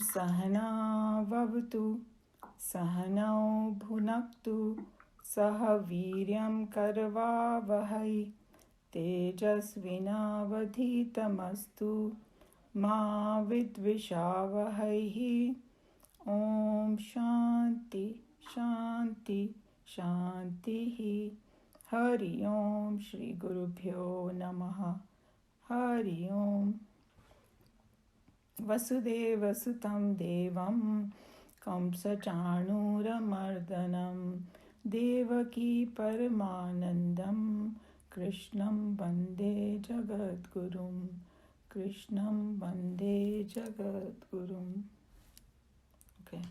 सहना ववतु सहनौ भुनक्तु सह वीर्यं करवावहै तेजस्विनावधीतमस्तु मा विद्विषावहैः ॐ शान्ति शान्ति शान्तिः हरि ओम श्री गुरुभ्यो नमः हरि ओम वसुदेवसुतं देवं कंसचाणूरमर्दनं देवकी परमानन्दं कृष्णं वन्दे जगद्गुरुं कृष्णं वन्दे जगद्गुरुम् Okay.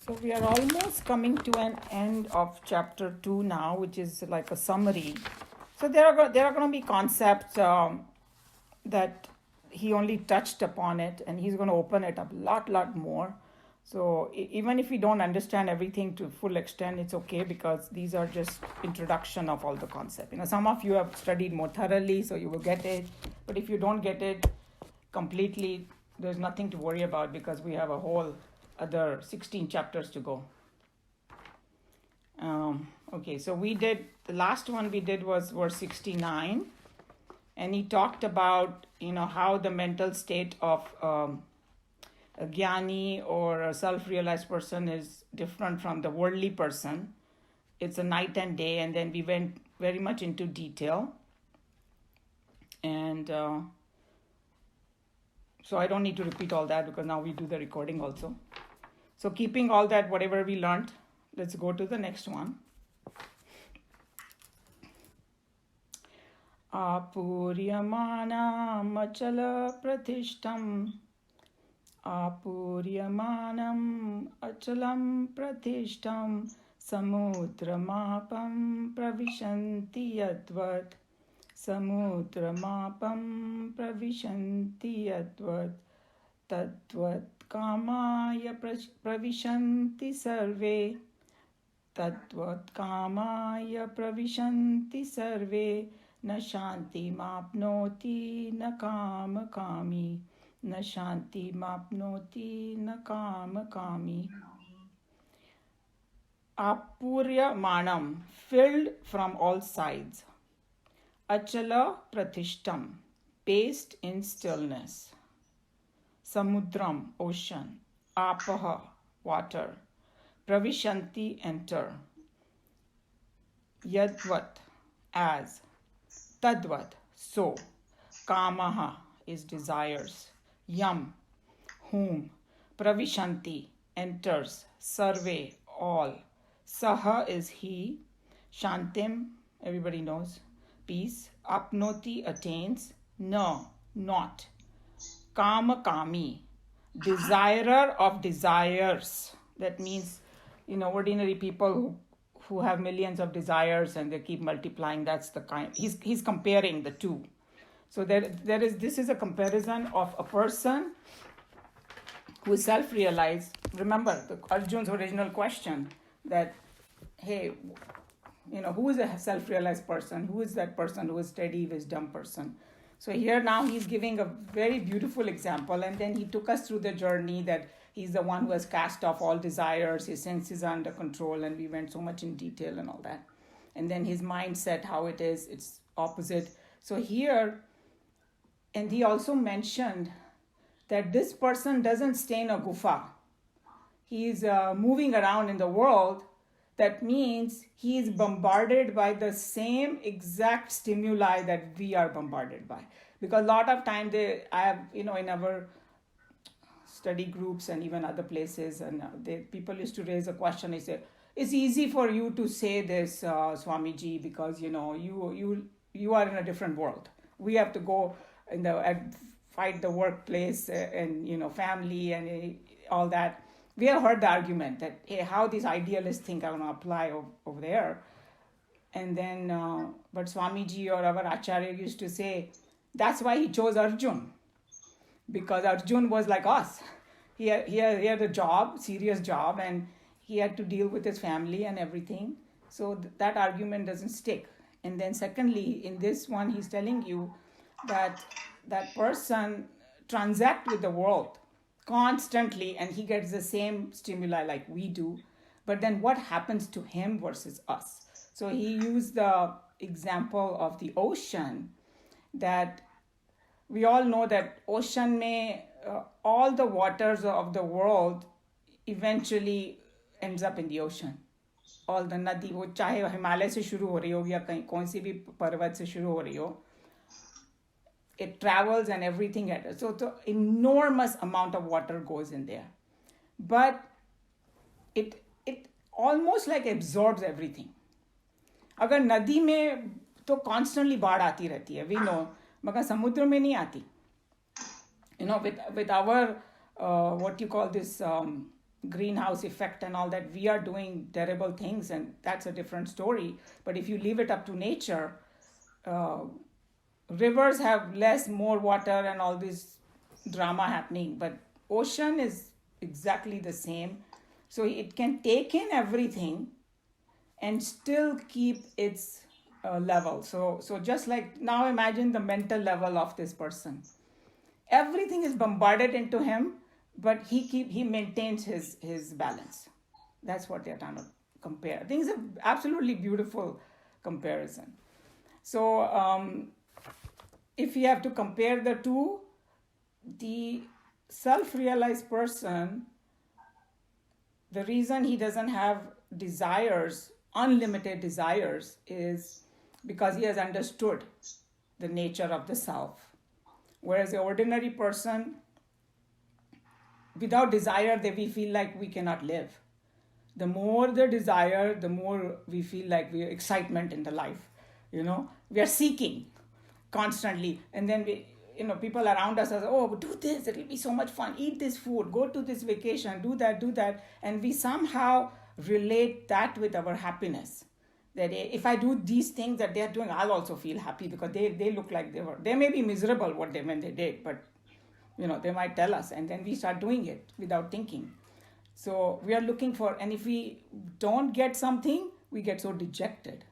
So we are almost coming to an end of chapter 2 now, which is like a summary. So there are going to be concepts that he only touched upon it, and he's going to open it up a lot more. So even if we don't understand everything to full extent, it's okay, because these are just introduction of all the concept. Some of you have studied more thoroughly, so you will get it. But if you don't get it completely, there's nothing to worry about, because we have a whole other 16 chapters to go. Okay, so the last one we did was verse 69, and he talked about, how the mental state of a jnani or a self-realized person is different from the worldly person. It's a night and day, and then we went very much into detail. And so I don't need to repeat all that, because now we do the recording also. So keeping all that, whatever we learned, let's go to the next one. Apuryamana achala pratishtam Apuryamanam achalam pratishtam Samudramapam pravishanti yadvat Samudramapam pravishanti yadvat Tadvat kamaya pravishanti sarve Tadvat kamaya pravishanti sarve Na shanti mapnoti na kama kami Na shanti mapnoti na kama kami. Apurya manam, filled from all sides. Achala pratishtam, based in stillness. Samudram, ocean. Apaha, water. Pravishanti, enter. Yadvat, as. Tadvat, so. Kamaha is desires. Yam, whom. Pravishanti, enters. Sarve, all. Saha is he. Shantim, everybody knows. Peace. Apnoti, attains. No, not. Kama kami, desirer of desires. That means, ordinary people who have millions of desires and they keep multiplying. That's the kind. He's comparing the two. So this is a comparison of a person who is self-realized. Remember Arjun's original question that, hey, who is a self-realized person? Who is that person who is steady, wisdom person? So here now he's giving a very beautiful example, and then he took us through the journey that he's the one who has cast off all desires, his senses are under control, and we went so much in detail and all that. And then his mindset, how it's opposite. So here, and he also mentioned that this person doesn't stay in a gufa. He's moving around in the world. That means he is bombarded by the same exact stimuli that we are bombarded by. Because a lot of time I have, in our study groups and even other places, and people used to raise a question. They say, it's easy for you to say this, Swamiji, because, you are in a different world. We have to go and fight the workplace and, family and all that. We have heard the argument that, hey, how these idealists think are going to apply over there. And then, but Swamiji or our Acharya used to say, that's why he chose Arjun. Because Arjun was like us. He had a job, serious job, and he had to deal with his family and everything. So that argument doesn't stick. And then secondly, in this one, he's telling you that that person transact with the world constantly, and he gets the same stimuli like we do, but then what happens to him versus us? So he used the example of the ocean, that we all know that ocean may all the waters of the world eventually ends up in the ocean. All the नदी, वो चाहे हिमालय से शुरू हो रही हो या कहीं कौन सी भी पर्वत से शुरू हो रही हो, it travels and everything. So the enormous amount of water goes in there, but it almost like absorbs everything. अगर नदी में तो constantly बाढ़ आती रहती है, we know, मगर समुद्र में नहीं आती. You know, with our what you call this greenhouse effect and all that, we are doing terrible things, and that's a different story. But if you leave it up to nature, rivers have more water and all this drama happening, but ocean is exactly the same. So it can take in everything and still keep its level. So just like now, imagine the mental level of this person. Everything is bombarded into him, but he maintains his balance. That's what they're trying to compare. I think it's an absolutely beautiful comparison. So if you have to compare the two, the self-realized person, the reason he doesn't have desires, unlimited desires, is because he has understood the nature of the self. Whereas the ordinary person, without desire, we feel like we cannot live. The more the desire, the more we feel like we have excitement in the life. You know, we are seeking constantly, and then people around us are, oh, do this, it'll be so much fun, eat this food, go to this vacation, do that, and we somehow relate that with our happiness. That if I do these things that they're doing, I'll also feel happy, because they look like they may be miserable when they did, but they might tell us, and then we start doing it without thinking. So we are looking for, and if we don't get something, we get so dejected.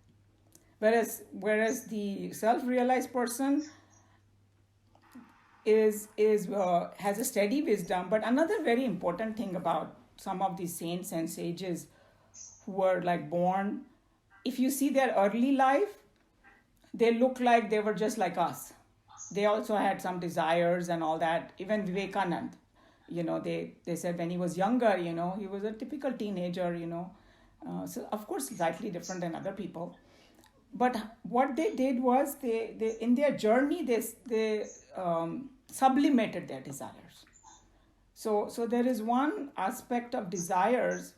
Whereas the self-realized person has a steady wisdom. But another very important thing about some of these saints and sages who were like born, if you see their early life, they look like they were just like us. They also had some desires and all that. Even Vivekanand, they said when he was younger, he was a typical teenager, so of course slightly different than other people. But what they did was they in their journey they sublimated their desires. So there is one aspect of desires.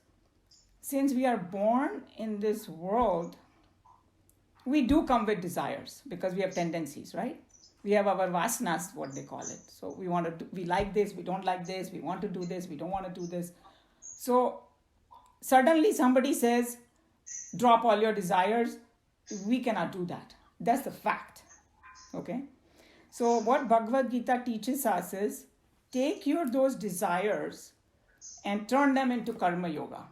Since we are born in this world, we do come with desires because we have tendencies, right? We have our vasanas, what they call it. So we like this, we don't like this, we want to do this, we don't want to do this. So suddenly somebody says, drop all your desires. We cannot do that. That's the fact. Okay? So what Bhagavad Gita teaches us is, take those desires and turn them into karma yoga.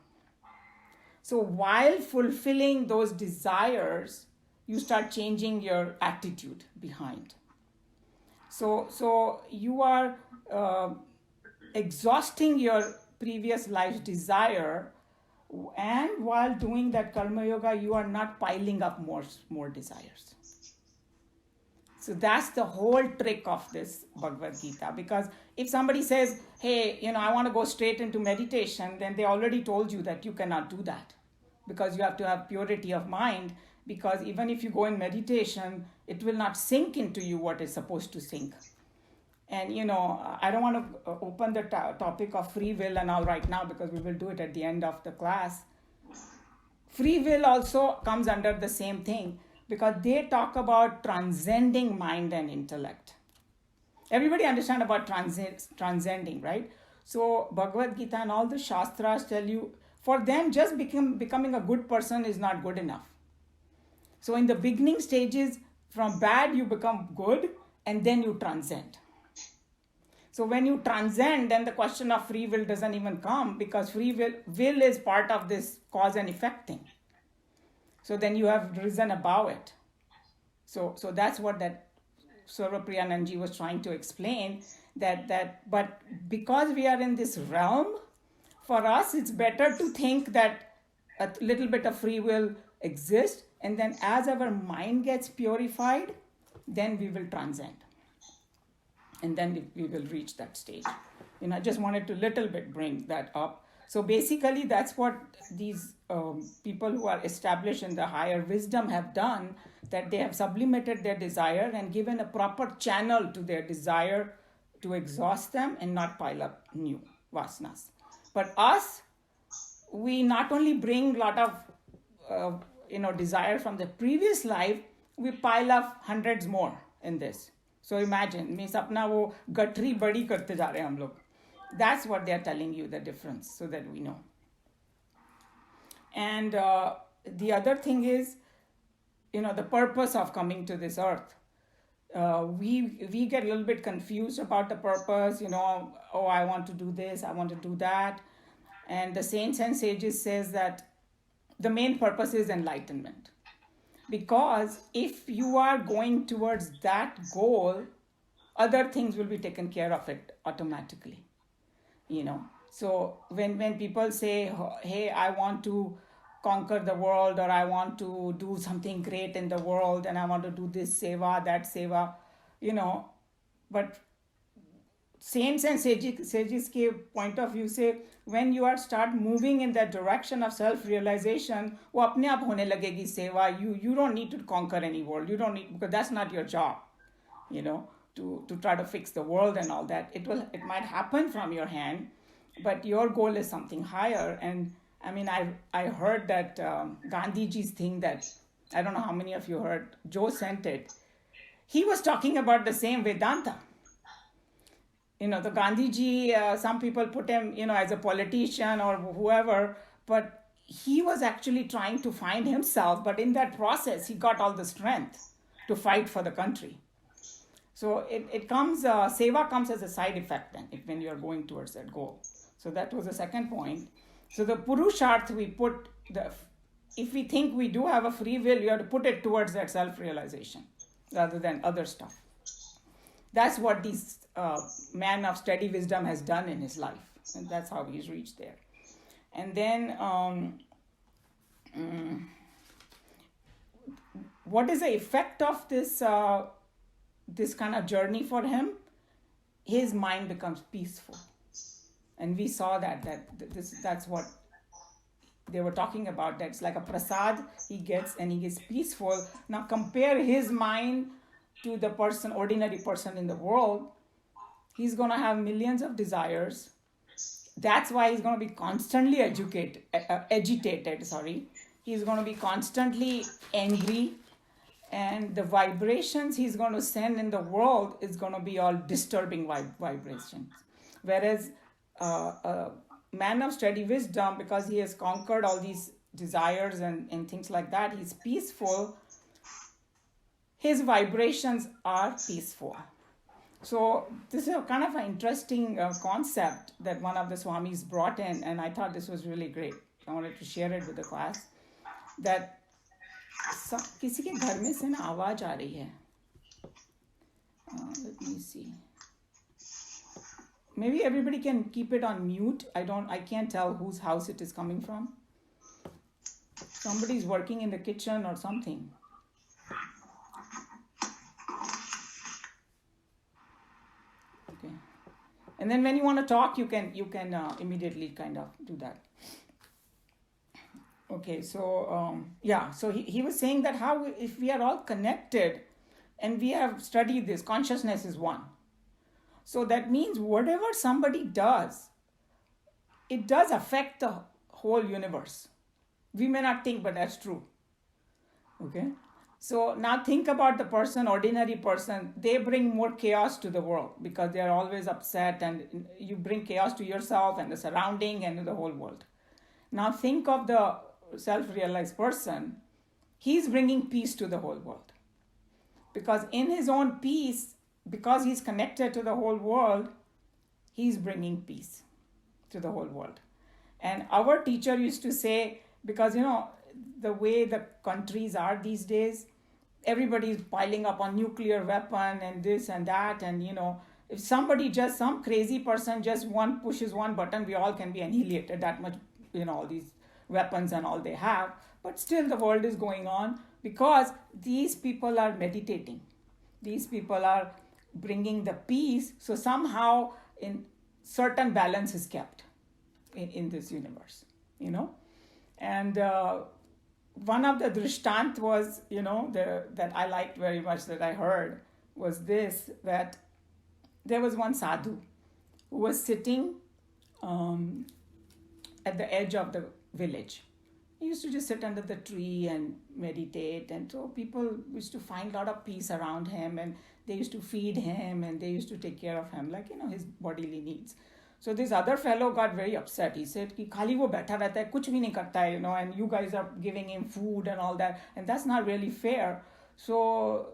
So while fulfilling those desires, you start changing your attitude behind. So you are exhausting your previous life's desire, and while doing that karma yoga, you are not piling up more desires. So that's the whole trick of this Bhagavad Gita. Because if somebody says, hey, I want to go straight into meditation, then they already told you that you cannot do that. Because you have to have purity of mind. Because even if you go in meditation, it will not sink into you what is supposed to sink. And, I don't want to open the topic of free will and all right now, because we will do it at the end of the class. Free will also comes under the same thing, because they talk about transcending mind and intellect. Everybody understand about transcending, right? So Bhagavad Gita and all the Shastras tell you, for them, just becoming a good person is not good enough. So in the beginning stages, from bad you become good, and then you transcend. So when you transcend, then the question of free will doesn't even come, because free will is part of this cause and effect thing. So then you have risen above it. So that's what that Sarvapriyananji was trying to explain, but because we are in this realm, for us it's better to think that a little bit of free will exists, and then as our mind gets purified, then we will transcend, and then we will reach that stage. I just wanted to little bit bring that up. So basically, that's what these people who are established in the higher wisdom have done, that they have sublimated their desire and given a proper channel to their desire to exhaust them and not pile up new vasanas. But us, we not only bring a lot of desire from the previous life, we pile up hundreds more in this. So imagine, means अपना वो गठरी बड़ी करते जा रहे हैं हम लोग. That's what they're telling you, the difference, so that we know. And the other thing is, the purpose of coming to this earth. We get a little bit confused about the purpose, oh, I want to do this, I want to do that. And the saints and sages says that the main purpose is enlightenment. Because if you are going towards that goal, other things will be taken care of it automatically. So when people say, hey, I want to conquer the world, or I want to do something great in the world, and I want to do this seva, that seva, but saints and sages के point of view से, when you are start moving in that direction of self-realization, वो अपने आप होने लगेगी सेवा. You don't need to conquer any world. You don't need, because that's not your job, to try to fix the world and all that. It might happen from your hand, but your goal is something higher. And I mean, I heard that Gandhiji's thing that, I don't know how many of you heard, Joe sent it. He was talking about the same Vedanta. The Gandhiji, some people put him, as a politician or whoever, but he was actually trying to find himself. But in that process, he got all the strength to fight for the country. So it comes, seva comes as a side effect then, when you are going towards that goal. So that was the second point. So the purusharth, if we think we do have a free will, you have to put it towards that self-realization rather than other stuff. That's what this man of steady wisdom has done in his life. And that's how he's reached there. And then, what is the effect of this kind of journey for him? His mind becomes peaceful. And we saw that's what they were talking about. That's like a prasad he gets, and he gets peaceful. Now compare his mind to the ordinary person in the world. He's going to have millions of desires. That's why he's going to be constantly agitated. He's going to be constantly angry. And the vibrations he's going to send in the world is going to be all disturbing vibrations. Whereas a man of steady wisdom, because he has conquered all these desires and things like that, he's peaceful. His vibrations are peaceful. So this is a kind of an interesting concept that one of the Swamis brought in, and I thought this was really great. I wanted to share it with the class. That किसी के घर में से ना आवाज आ रही है. Let me see. Maybe everybody can keep it on mute. I can't tell whose house it is coming from. Somebody's working in the kitchen or something. Okay. And then when you want to talk, you can immediately kind of do that. Okay, so so he was saying that if we are all connected, and we have studied this, consciousness is one. So that means whatever somebody does, it does affect the whole universe. We may not think, but that's true. Okay? So now think about the ordinary person. They bring more chaos to the world because they are always upset, and you bring chaos to yourself and the surrounding and the whole world. Now think of the self-realized person. He's bringing peace to the whole world. Because in his own peace, because he's connected to the whole world, he's bringing peace to the whole world. And our teacher used to say, because the way the countries are these days, everybody's piling up on nuclear weapon and this and that, and if somebody, just some crazy person, just one pushes one button, we all can be annihilated. That much, all these weapons and all they have. But still the world is going on because these people are meditating, these people are bringing the peace. So somehow in certain balance is kept in this universe, you know and one of the drishtant was, that I liked very much, that I heard, was this, that there was one sadhu who was sitting um, at the edge of the village. He used to just sit under the tree and meditate, and so people used to find a lot of peace around him, and they used to feed him, and they used to take care of him, like his bodily needs. So this other fellow got very upset. He said कि खाली वो बैठा रहता है, कुछ भी नहीं करता है, and you guys are giving him food and all that, and that's not really fair. So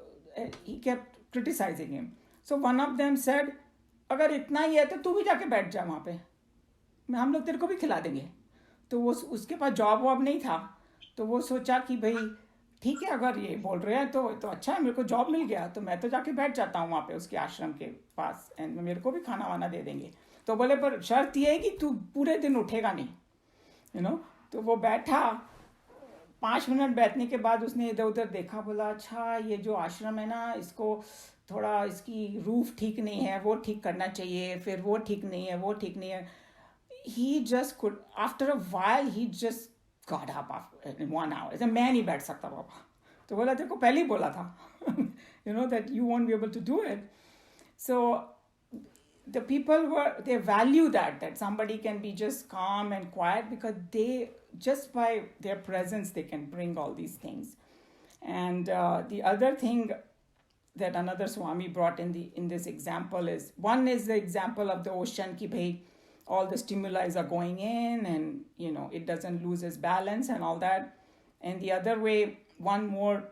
he kept criticizing him. So one of them said, अगर इतना ही है तो तू भी जाके बैठ जा वहाँ पे, हम लोग तेरे को भी खिला देंगे. तो वो, उसके पास जॉब वॉब नहीं था, तो वो सोचा कि भाई ठीक है, अगर ये बोल रहे हैं तो अच्छा है, मेरे को जॉब मिल गया तो मैं तो जाके बैठ जाता हूँ वहाँ पे उसके आश्रम के पास, एंड मेरे को भी खाना वाना दे देंगे. तो बोले पर शर्त ये है कि तू पूरे दिन उठेगा नहीं, तो वो बैठा. 5 मिनट बैठने के बाद उसने इधर उधर देखा, बोला अच्छा ये जो आश्रम है ना, इसको थोड़ा, इसकी रूफ ठीक नहीं है, वो ठीक करना चाहिए, फिर वो ठीक नहीं है, वो ठीक नहीं है. He just could, after a while he just got up after, in 1 hour. ऐसे मैं नहीं बैठ सकता बाबा. तो बोला तेरे को पहले ही बोला था that you won't be able to do it. So the people they value that somebody can be just calm and quiet, because they, just by their presence, they can bring all these things. And the other thing that another Swami brought in this example is, one is the example of the ocean, ki bhai, all the stimuli are going in, and it doesn't lose its balance and all that. And the other way, one more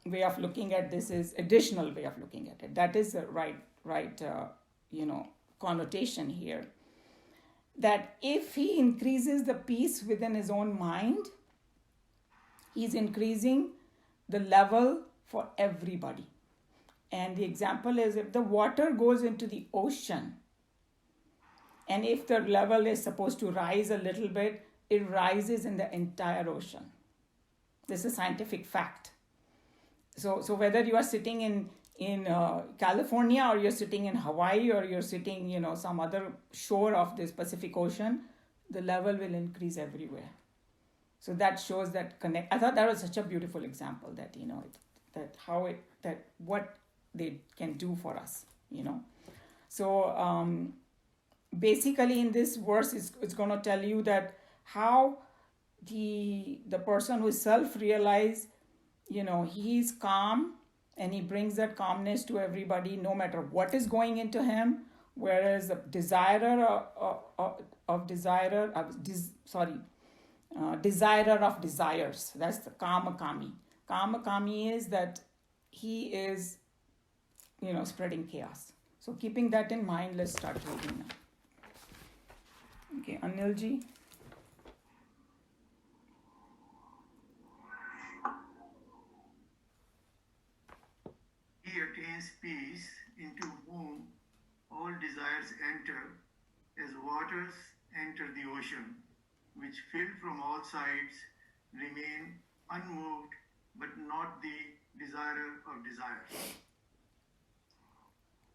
way of looking at this is additional way of looking at it. That is the right connotation here, that if he increases the peace within his own mind, he's increasing the level for everybody. And the example is, if the water goes into the ocean, and if the level is supposed to rise a little bit, it rises in the entire ocean. This is a scientific fact. So whether you are sitting in California, or you're sitting in Hawaii, or you're sitting, some other shore of this Pacific Ocean, the level will increase everywhere. So that shows that connect. I thought that was such a beautiful example, that that what they can do for us. So basically in this verse, it's going to tell you that how the person who is self-realized, he's calm, and he brings that calmness to everybody, no matter what is going into him. Whereas the desirer of desires, that's the kama-kami. Kama-kami is that he is, spreading chaos. So keeping that in mind, let's start reading now. Okay, Anilji. He attains peace, into whom all desires enter, as waters enter the ocean, which filled from all sides remain unmoved, but not the desirer of desires.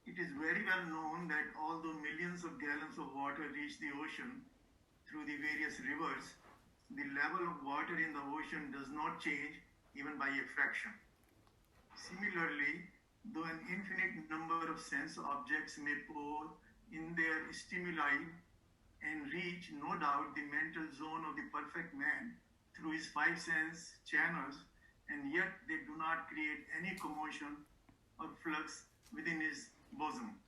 It is very well known that although millions of gallons of water reach the ocean through the various rivers, the level of water in the ocean does not change even by a fraction. Similarly, though an infinite number of sense objects may pour in their stimuli and reach, no doubt, the mental zone of the perfect man through his 5 sense channels, and yet they do not create any commotion or flux within his bosom.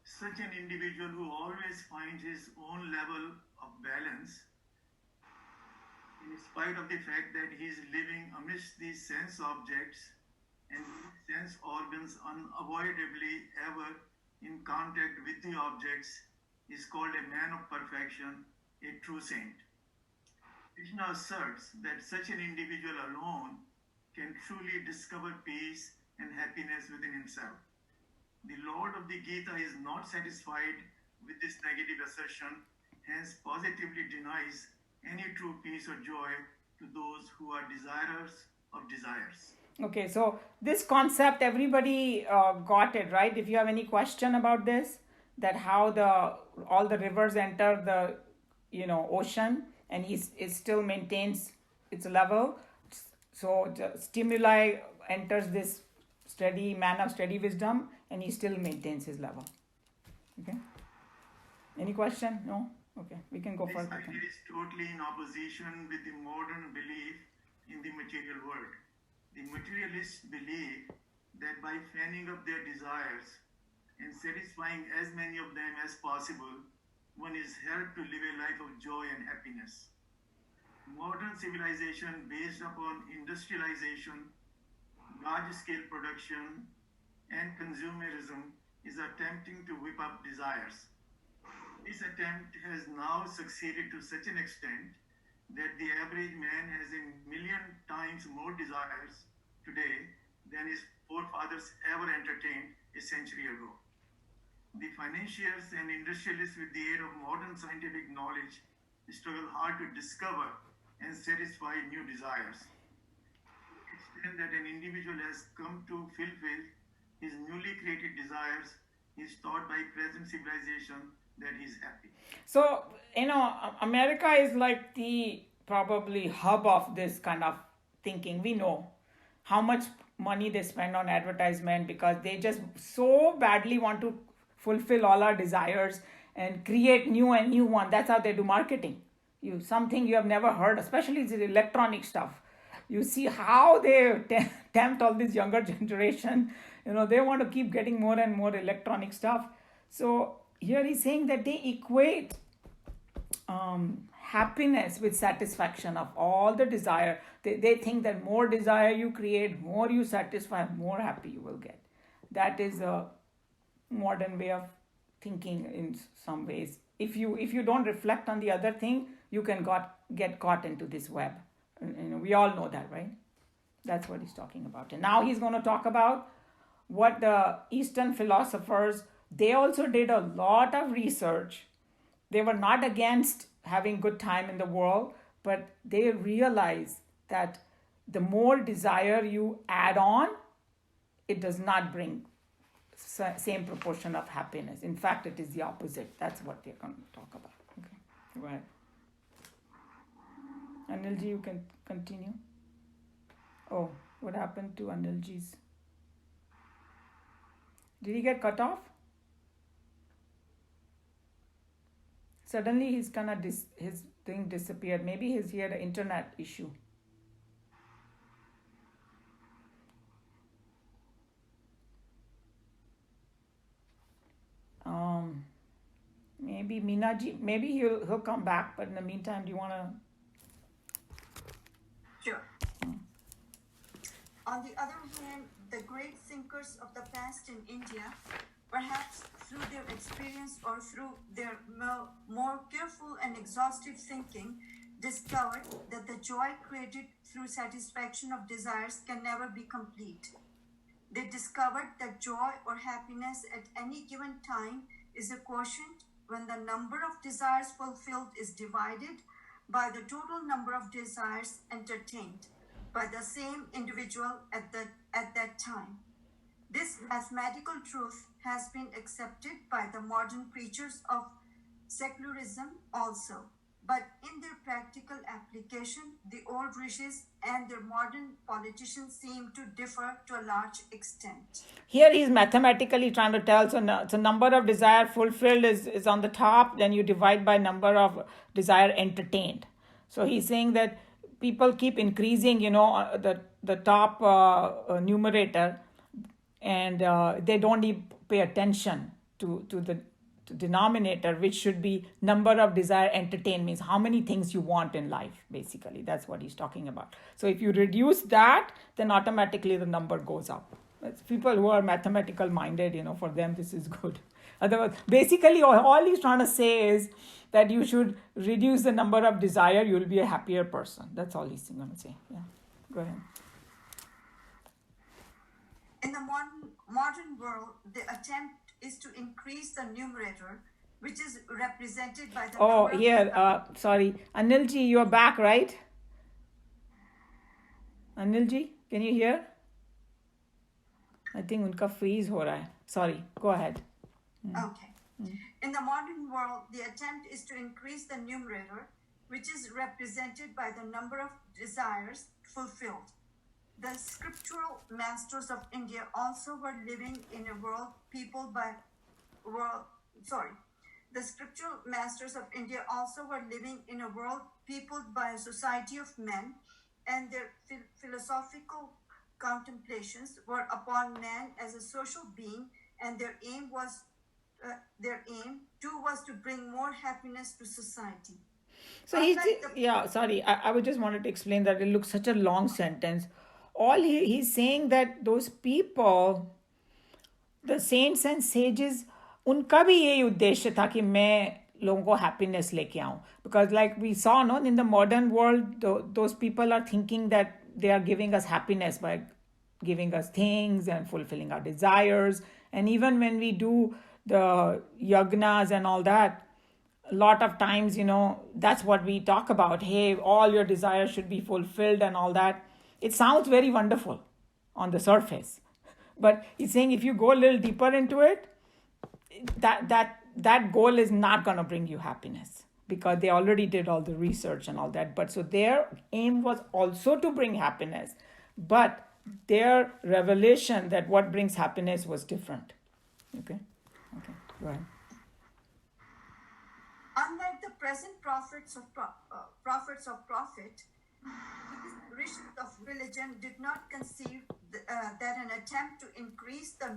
Such an individual, who always finds his own level of balance, in spite of the fact that he is living amidst these sense objects and sense organs unavoidably ever in contact with the objects, is called a man of perfection, a true saint. Krishna asserts that such an individual alone can truly discover peace and happiness within himself. The Lord of the Gita is not satisfied with this negative assertion, hence, positively denies any true peace or joy to those who are desirers of desires. Okay, so this concept, everybody got it, right? If you have any question about this, that how the all the rivers enter the ocean, and it still maintains its level. So the stimuli enters this steady man of steady wisdom, and he still maintains his level. Okay. Any question? No. Okay, we can go This further. idea is totally in opposition with the modern belief in the material world. The materialists believe that by fanning up their desires and satisfying as many of them as possible, one is helped to live a life of joy and happiness. Modern civilization based upon industrialization, large scale production, and consumerism is attempting to whip up desires. This attempt has now succeeded to such an extent that the average man has a million times more desires today than his forefathers ever entertained a century ago. The financiers and industrialists, with the aid of modern scientific knowledge, struggle hard to discover and satisfy new desires. To the extent that an individual has come to fulfill his newly created desires, he is taught by present civilization that he is happy. So, America is like the probably hub of this kind of thinking. We know how much money they spend on advertisement because they just so badly want to fulfill all our desires and create new and new one. That's how they do marketing. Something you have never heard, especially the electronic stuff. You see how they tempt all this younger generation. They want to keep getting more and more electronic stuff. So here he's saying that they equate happiness with satisfaction of all the desire. They think that more desire you create, more you satisfy, more happy you will get. That is a modern way of thinking in some ways. If you don't reflect on the other thing, you can get caught into this web. We all know that, right? That's what he's talking about. And now he's going to talk about what the Eastern philosophers, they also did a lot of research. They were not against having good time in the world, but they realized that the more desire you add on, it does not bring same proportion of happiness. In fact, it is the opposite. That's what they're going to talk about. Okay, go ahead. Anilji, you can continue. Oh, what happened to Anilji's? Did he get cut off? Suddenly his thing disappeared. Maybe he had an internet issue. Maybe Minaji, maybe he'll come back. But in the meantime, do you want to? Sure. On the other hand, the great thinkers of the past in India, perhaps through their experience or through their more careful and exhaustive thinking, discovered that the joy created through satisfaction of desires can never be complete. They discovered that joy or happiness at any given time is a quotient when the number of desires fulfilled is divided by the total number of desires entertained by the same individual at that time. This mathematical truth has been accepted by the modern preachers of secularism also. But in their practical application, the old rishis and their modern politicians seem to differ to a large extent. Here he's mathematically trying to tell, so number of desire fulfilled is on the top, then you divide by number of desire entertained. So he's saying that people keep increasing, the top numerator, and they don't even pay attention to the denominator, which should be number of desire entertained, means how many things you want in life. Basically, that's what he's talking about. So if you reduce that, then automatically the number goes up. It's people who are mathematical minded, for them this is good. Otherwise, basically all he's trying to say is that you should reduce the number of desire, you'll be a happier person. That's all he's going to say. Yeah, go ahead. modern world, the attempt is to increase the numerator, which is represented by the Oh, number of here, desires. sorry. Anilji, you're back, right? Anilji, can you hear? I think उनका freeze हो रहा है. Sorry, go ahead. Okay. In the modern world, the attempt is to increase the numerator, which is represented by the number of desires fulfilled. The scriptural masters of India also were living in a world peopled by the scriptural masters of India also were living in a world peopled by a society of men, and their philosophical contemplations were upon man as a social being, and their aim too was to bring more happiness to society. So sorry, I would just wanted to explain that it looks such a long sentence. All he's saying that those people, the saints and sages, उनका भी यही उद्देश्य था कि मैं लोगों को happiness लेके आऊं. Because like we saw, no, in the modern world, those people are thinking that they are giving us happiness by giving us things and fulfilling our desires. And even when we do the yagnas and all that, a lot of times, that's what we talk about. Hey, all your desires should be fulfilled and all that. It sounds very wonderful on the surface. But he's saying if you go a little deeper into it, that goal is not going to bring you happiness, because they already did all the research and all that. But so their aim was also to bring happiness, but their revelation that what brings happiness was different. Okay, go ahead. Unlike the present prophets of profit, these rishis of religion did not conceive that an attempt to increase the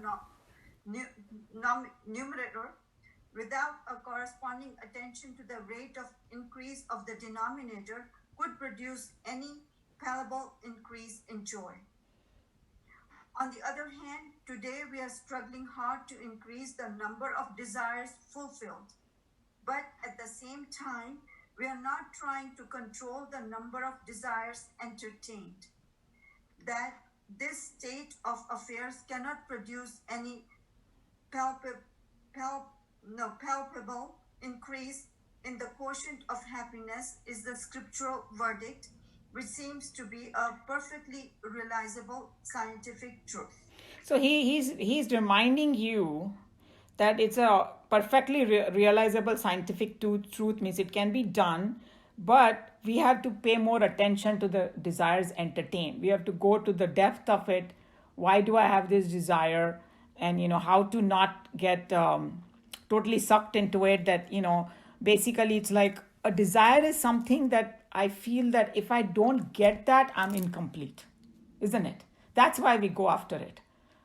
numerator without a corresponding attention to the rate of increase of the denominator could produce any palpable increase in joy. On the other hand, today we are struggling hard to increase the number of desires fulfilled. But at the same time, we are not trying to control the number of desires entertained. That this state of affairs cannot produce any palpable increase in the quotient of happiness is the scriptural verdict, which seems to be a perfectly realizable scientific truth. So he's reminding you that it's a perfectly realizable scientific truth, means it can be done, but we have to pay more attention to the desires entertained. We have to go to the depth of it. Why do I have this desire? And how to not get totally sucked into it. That basically it's like a desire is something that I feel that if I don't get that, I'm incomplete, isn't it? That's why we go after it.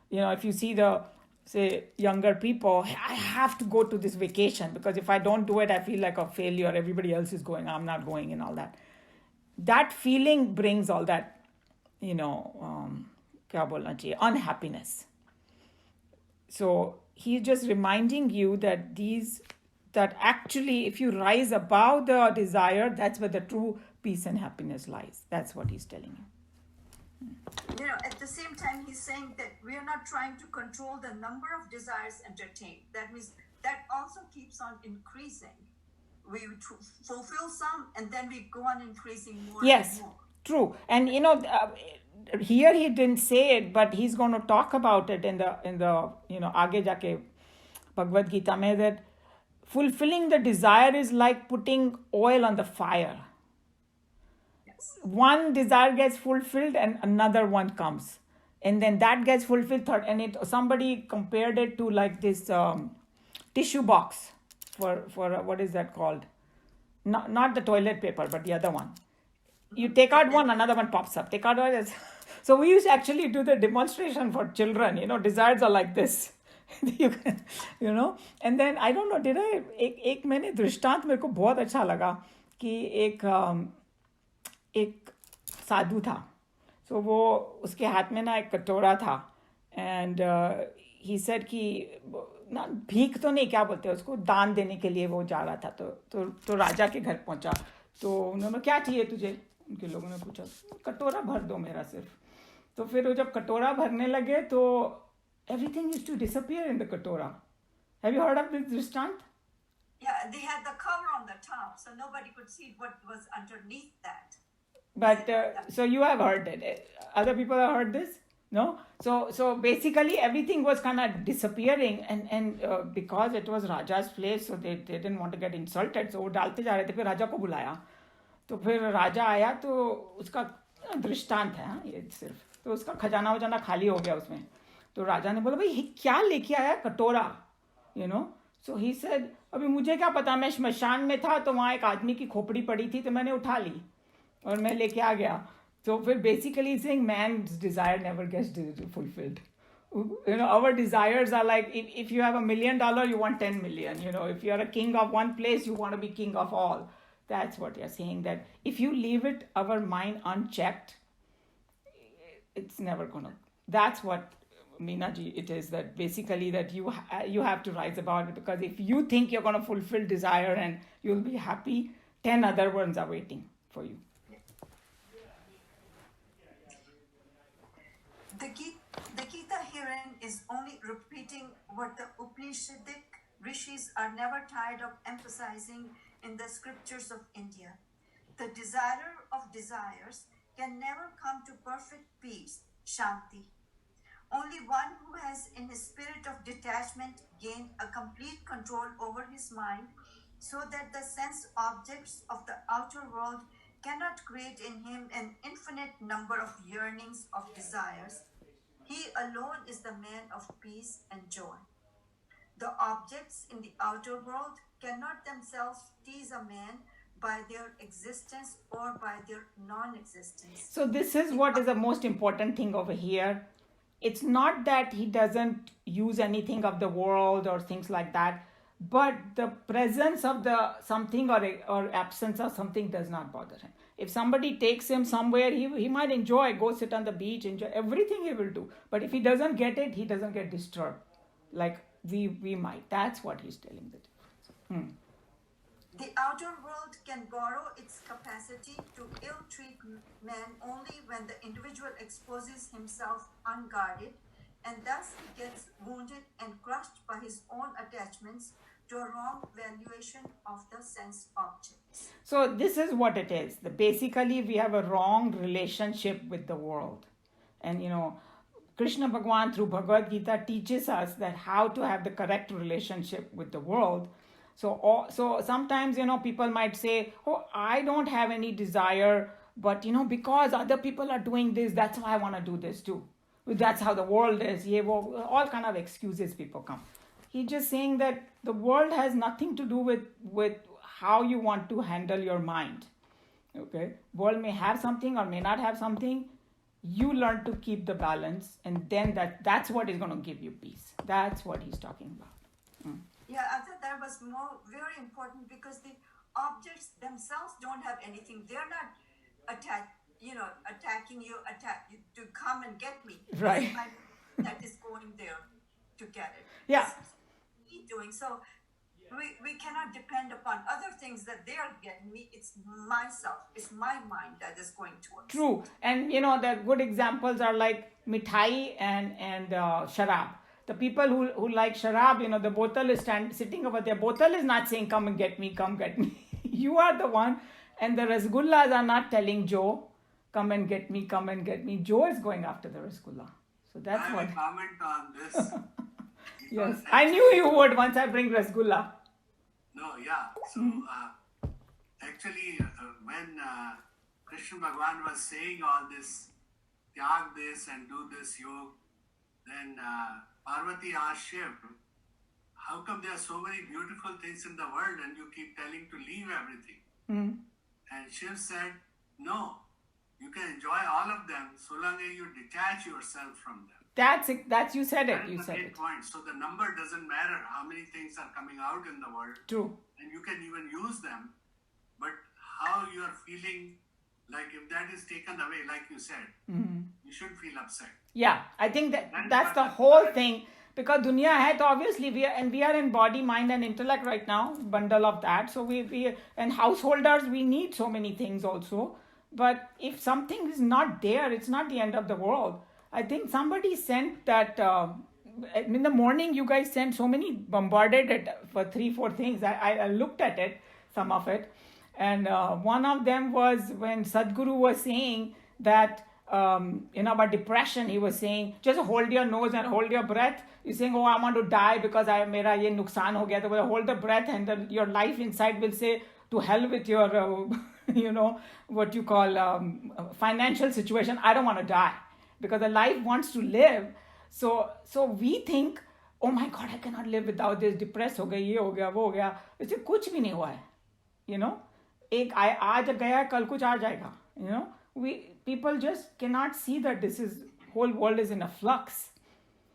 If you see the, say, younger people, I have to go to this vacation because if I don't do it, I feel like a failure. Everybody else is going, I'm not going, and all that. That feeling brings all that, unhappiness. So he's just reminding you that actually if you rise above the desire, that's where the true peace and happiness lies. That's what he's telling you. At the same time, he's saying that we are not trying to control the number of desires entertained. That means that also keeps on increasing. We fulfill some and then we go on increasing more. Yes, and more. True. And here he didn't say it, but he's going to talk about it in the आगे जाके Bhagavad Gita में, that fulfilling the desire is like putting oil on the fire. One desire gets fulfilled and another one comes, and then that gets fulfilled third. And somebody compared it to like this tissue box for what is that called? Not the toilet paper, but the other one. You take out one, another one pops up. Take out one. So we used to actually do the demonstration for children. Desires are like this. And then I don't know, did I एक मैंने दृष्टांत मेरे को बहुत अच्छा लगा कि एक साधु था. So वो उसके हाथ में ना एक कटोरा था, and he said कि ना भीख तो नहीं, क्या बोलते हैं उसको, दान देने के लिए वो जा रहा था. तो राजा के घर पहुंचा. तो उन्होंने, क्या चाहिए तुझे, उनके लोगों ने पूछा. कटोरा भर दो मेरा सिर्फ. तो फिर वो जब कटोरा भरने लगे तो everything used to disappear in the katora. Have you heard of this dristant? Yeah, they had the cover on the top, so nobody could see what was underneath that. But so you have heard it. Other people have heard this, no? So basically everything was kind of disappearing, and because it was Raja's place, so they didn't want to get insulted. So वो डालते जा रहे थे. फिर राजा को बुलाया. तो फिर राजा आया तो उसका दृष्टांत है, हाँ, ये सिर्फ तो उसका खजाना वजाना खाली हो गया उसमें. तो राजा ने बोला भाई ये क्या लेके आया कटोरा, you know. So he said अभी मुझे क्या पता, मैं श्मशान में था तो वहाँ एक आदमी की खोपड़ी पड़ी थी तो मैंने उठा ली और मैं लेके आ गया. तो फिर basically saying man's desire never gets fulfilled. You know, our desires are like, if you have $1 million, you want 10 million. You know, if you're a king of one place, you want to be king of all. That's what you're saying, that if you leave it, our mind unchecked, it's never gonna. That's what, Meenaji, it is, that basically that you have to rise above it, because if you think you're gonna fulfill desire and you'll be happy, 10 other ones are waiting for you. The Gita herein is only repeating what the Upanishadic rishis are never tired of emphasizing in the scriptures of India. The desirer of desires can never come to perfect peace, Shanti. Only one who has in his spirit of detachment gained a complete control over his mind, so that the sense objects of the outer world cannot create in him an infinite number of yearnings, of desires. He alone is the man of peace and joy. The objects in the outer world cannot themselves tease a man by their existence or by their non-existence. So this is what is the most important thing over here. It's not that he doesn't use anything of the world or things like that, but the presence of the something or absence of something does not bother him. If somebody takes him somewhere, he might enjoy, go sit on the beach, enjoy everything he will do. But if he doesn't get it, he doesn't get disturbed like we might. That's what he's telling the difference. The outer world can borrow its capacity to ill-treat man only when the individual exposes himself unguarded, and thus he gets wounded and crushed by his own attachments to a wrong valuation of the sense objects. So this is what it is. Basically, we have a wrong relationship with the world. And, you know, Krishna Bhagwan through Bhagavad Gita teaches us that how to have the correct relationship with the world. So sometimes, you know, people might say, oh, I don't have any desire, but, you know, because other people are doing this, that's why I want to do this too. That's how the world is. All kind of excuses people come. He's just saying that the world has nothing to do with how you want to handle your mind. Okay? World may have something or may not have something. You learn to keep the balance, and then that's what is going to give you peace. That's what he's talking about. Yeah, I thought that was very important, because the objects themselves don't have anything. They're not attacking you to come and get me. Right. That is going there to get it. Yeah. Doing so, we cannot depend upon other things that they are getting me. It's myself, it's my mind that is going towards. True. And you know, the good examples are like mithai and sharab. The people who like sharab, you know, the bottle is sitting over there. Bottle is not saying, come and get me, come get me. You are the one. And the rasgullas are not telling Joe, come and get me, come and get me. Joe is going after the rasgulla. So that's I what. have a comment on this. Yes, I knew you would once I bring rasgulla. No, yeah. So actually, when Krishna Bhagwan was saying all this, tyag this and do this yoga, then Parvati asked Shiv, how come there are so many beautiful things in the world and you keep telling to leave everything? And Shiv said, no, you can enjoy all of them so long as you detach yourself from them. That's you said it. That's You the said main it. point. So the number doesn't matter how many things are coming out in the world. True. And you can even use them. But how you are feeling, like if that is taken away, like you said, you shouldn't feel upset. Yeah, I think that's the whole thing. Because dunya hai, to obviously we are in body, mind, and intellect right now, bundle of that. So we and householders, we need so many things also. But if something is not there, it's not the end of the world. I think somebody sent that in the morning you guys sent so many, bombarded it for 3 4 things. I looked at it, some of it, and one of them was when Sadhguru was saying that about depression. He was saying just hold your nose and hold your breath. You're saying, oh, I want to die because I mera ye nuksan ho gaya. So hold the breath, and then your life inside will say, to hell with your what you call financial situation. I don't want to die, because the life wants to live. So we think, oh my god, I cannot live without this, depressed हो गया, ये हो गया, वो हो गया. इससे कुछ भी नहीं हुआ है. you know एक आज गया, कल कुछ आ जाएगा. We people just cannot see that this is, whole world is in a flux.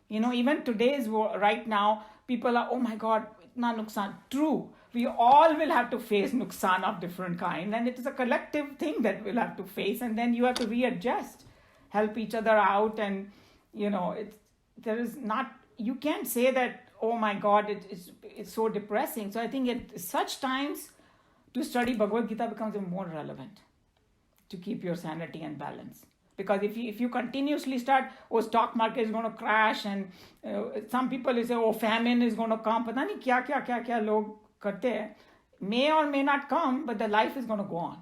Even today's right now, people are, oh my god, itna nuksan. True, we all will have to face nuksan of different kind, and it is a collective thing that we'll have to face, and then you have to readjust, help each other out. And there is not, you can't say that, oh my god, it's so depressing. So I think at such times to study Bhagavad Gita becomes more relevant to keep your sanity and balance. Because if you continuously start, oh, stock market is going to crash, and some people will say, oh, famine is going to come, pata nahi kya log karte hai, may or may not come, but the life is going to go on.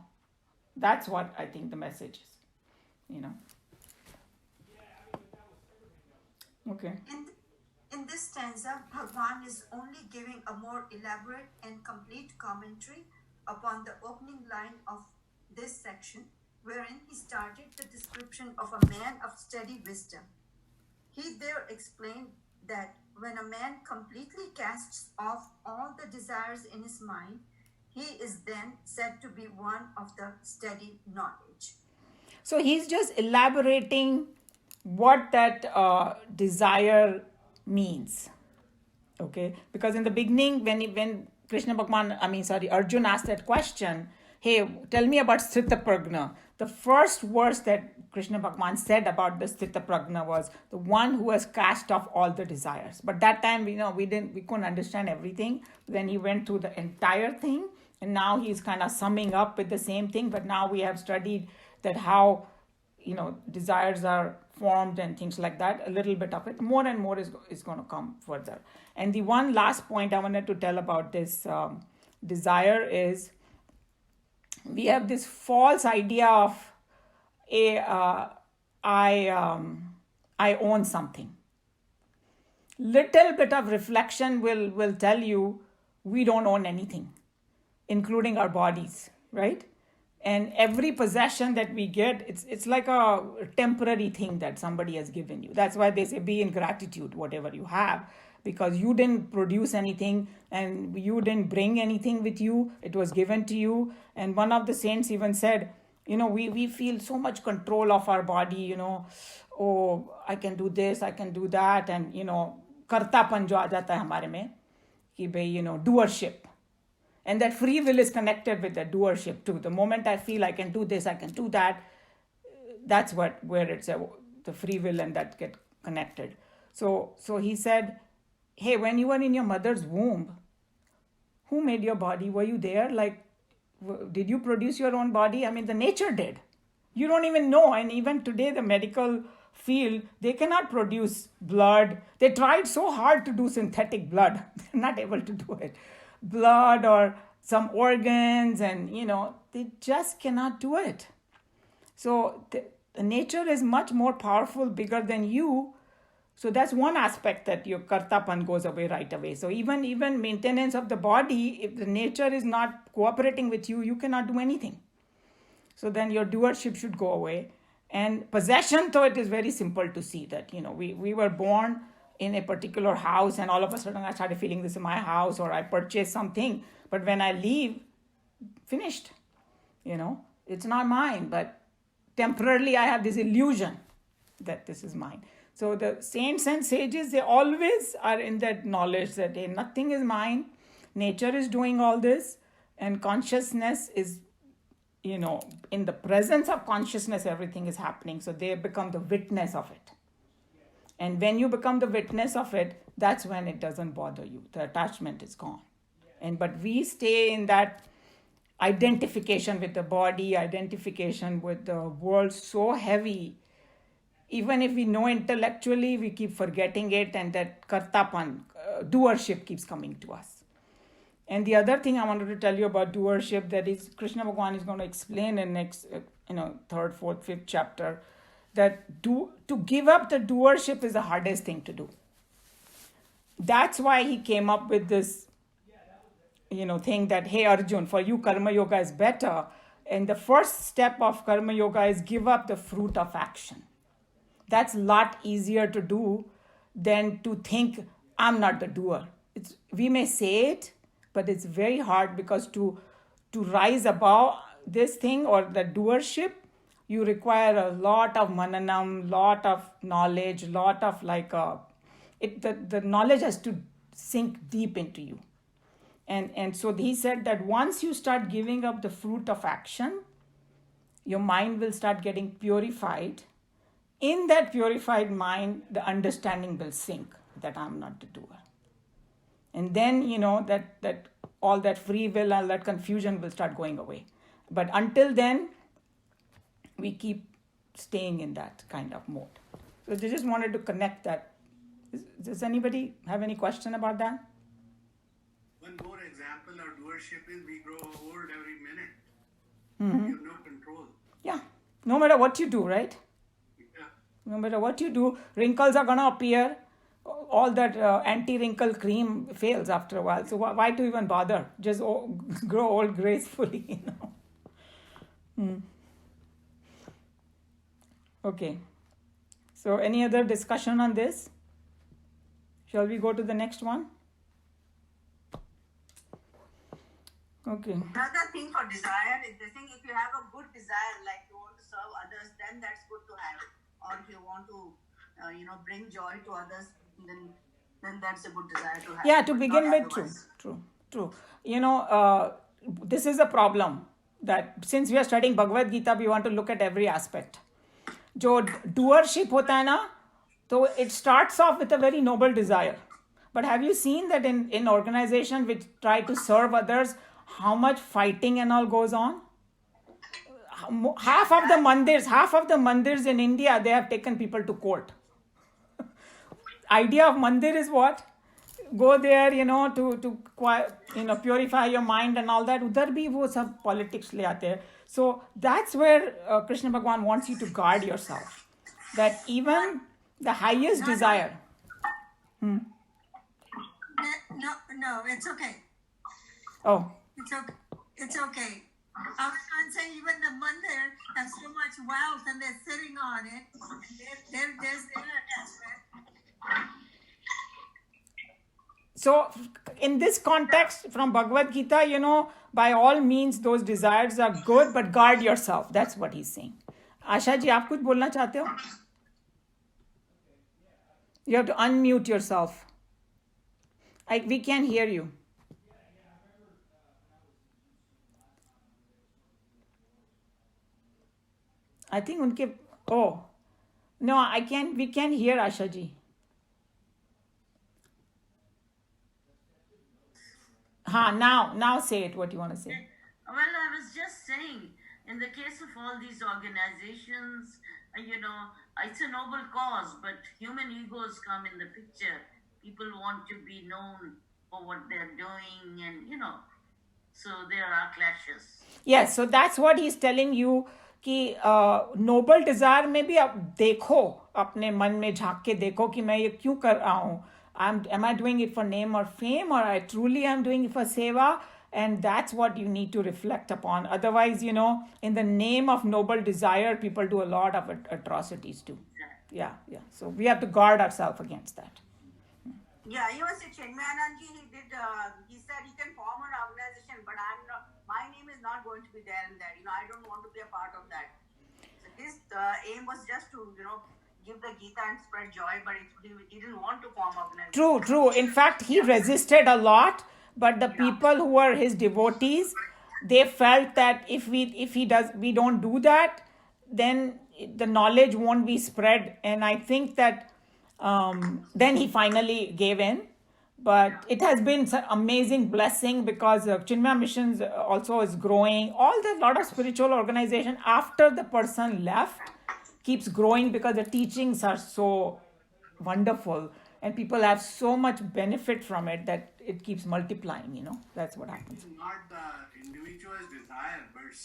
That's what I think the message is. Okay. In this stanza, Bhagwan is only giving a more elaborate and complete commentary upon the opening line of this section, wherein he started the description of a man of steady wisdom. He there explained that when a man completely casts off all the desires in his mind, he is then said to be one of the steady knowledge. So he's just elaborating what that desire means. Okay, because in the beginning, when Arjun asked that question, hey, tell me about Sthita Prajna. The first verse that Krishna Bhagwan said about the Sthita Prajna was the one who has cast off all the desires. But that time, we couldn't understand everything. Then he went through the entire thing, and now he's kind of summing up with the same thing. But now we have studied that how desires are formed and things like that. A little bit of it, more and more is going to come further. And the one last point I wanted to tell about this desire is, we have this false idea of I own something. Little bit of reflection will tell you we don't own anything, including our bodies, right? And every possession that we get, it's like a temporary thing that somebody has given you. That's why they say be in gratitude, whatever you have, because you didn't produce anything and you didn't bring anything with you. It was given to you. And one of the saints even said, we feel so much control of our body, oh, I can do this, I can do that. And, kartapan jo aa jata hai hamare mein, ki bhai, doership. And that free will is connected with the doership too. The moment I feel I can do this, I can do that, that's where it's the free will and that get connected. So he said, hey, when you were in your mother's womb, who made your body? Were you there? Like, did you produce your own body? The nature did. You don't even know. And even today, the medical field, they cannot produce blood. They tried so hard to do synthetic blood. They're not able to do it. Blood or some organs, and they just cannot do it. So the nature is much more powerful, bigger than you. So that's one aspect that your kartapan goes away right away. So even maintenance of the body, if the nature is not cooperating with you, you cannot do anything. So then your doership should go away. And possession, though, it is very simple to see that, we were born in a particular house, and all of a sudden I started feeling this is my house, or I purchased something. But when I leave, finished. It's not mine, but temporarily I have this illusion that this is mine. So the saints and sages, they always are in that knowledge that, hey, nothing is mine. Nature is doing all this, and consciousness is, in the presence of consciousness, everything is happening. So they become the witness of it. And when you become the witness of it, that's when it doesn't bother you. The attachment is gone. But we stay in that identification with the body, identification with the world so heavy, even if we know intellectually, we keep forgetting it, and that kartapan, doership keeps coming to us. And the other thing I wanted to tell you about doership, that is Krishna Bhagwan is going to explain in next, third, fourth, fifth chapter, that to give up the doership is the hardest thing to do. That's why he came up with this, thing that, hey Arjun, for you karma yoga is better. And the first step of karma yoga is give up the fruit of action. That's a lot easier to do than to think, I'm not the doer. We may say it, but it's very hard, because to rise above this thing or the doership, you require a lot of mananam, lot of knowledge, lot of the knowledge has to sink deep into you. And so he said that once you start giving up the fruit of action, your mind will start getting purified. In that purified mind, the understanding will sink that I'm not the doer. And then, that all that free will, all that confusion will start going away. But until then, we keep staying in that kind of mode. So they just wanted to connect that. Does anybody have any question about that? One more example of doership is we grow old every minute. Mm-hmm. You have no control. Yeah. No matter what you do, right? Yeah. No matter what you do, wrinkles are going to appear. All that anti-wrinkle cream fails after a while. So why to even bother? Just grow old gracefully, Okay. So any other discussion on this? Shall we go to the next one? Okay. Another thing for desire is the thing, if you have a good desire, like you want to serve others, then that's good to have. Or if you want to, bring joy to others, then that's a good desire to have. Yeah, to but begin not with, otherwise. true. This is a problem that since we are studying Bhagavad Gita, we want to look at every aspect. जो doership होता है ना, so it starts off with a very noble desire. But have you seen that in organizations which try to serve others, how much fighting and all goes on? Half of the mandirs in India, they have taken people to court. Idea of mandir is what? Go there, to purify your mind and all that. Udhar bhi wo sab politics le aate hai. So that's where Krishna Bhagwan wants you to guard yourself. That even the highest desire. No, it's okay. Oh. It's okay. I'm saying even the mandir has so much wealth and they're sitting on it. There's inner attachment. So in this context from Bhagavad Gita, by all means those desires are good, but guard yourself. That's what he's saying. Asha ji, आप कुछ बोलना चाहते हो? You have to unmute yourself. We can't hear you. I think unke. Oh, no, I can't. We can't hear Asha ji. Now say it. What you want to say? Well, I was just saying, in the case of all these organizations, it's a noble cause, but human egos come in the picture. People want to be known for what they're doing, and so there are clashes. Yes, so that's what he's telling you. कि Nobel Dzire में भी आप देखो, अपने मन में झांक के देखो कि मैं ये क्यों कर रहा हूँ. Am I doing it for name or fame, or I truly am doing it for seva? And that's what you need to reflect upon. Otherwise, in the name of noble desire, people do a lot of atrocities too. Yeah. So we have to guard ourselves against that. Yeah, even Chinmayanand ji, he said he can form an organization, but my name is not going to be there in that. I don't want to be a part of that. So his aim was just to, give the Gita and spread joy, but he didn't want to form organization. True. In fact, he resisted a lot, but the people who were his devotees, they felt that if we don't do that, then the knowledge won't be spread. And I think that then he finally gave in. But it has been an amazing blessing because Chinmaya Missions also is growing. A lot of spiritual organization after the person left keeps growing because the teachings are so wonderful and people have so much benefit from it that it keeps multiplying, that's what It happens. is not the individual's desire, but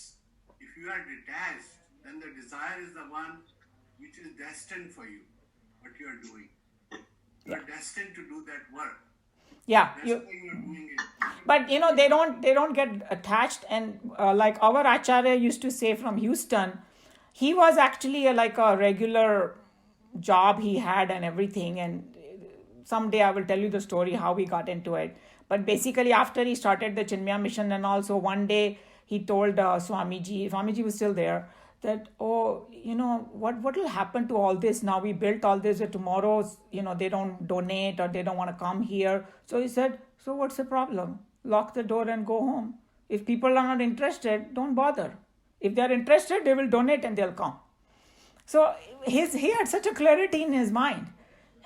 if you are detached, then the desire is the one which is destined for you, what you are doing. You Yeah. are destined to do that work. Yeah, That's why you are doing it. but they don't get attached, and like our acharya used to say from Houston, he was actually like a regular job he had and everything, and someday I will tell you the story how he got into it. But basically, after he started the Chinmaya mission, and also one day he told Swamiji was still there, that, oh, what will happen to all this now? We built all this, tomorrow, they don't donate or they don't want to come here. So he said, so what's the problem? Lock the door and go home. If people are not interested, don't bother. If they're interested, they will donate and they'll come. So he had such a clarity in his mind.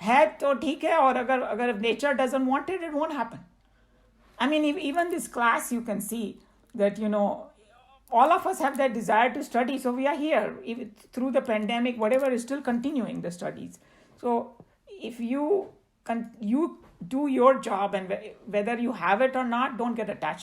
है तो ठीक है, और अगर if nature doesn't want it, it won't happen. I mean, even this class, you can see that, all of us have that desire to study. So we are here. Through the pandemic, whatever, is still continuing the studies. So if you do your job, and whether you have it or not, don't get attached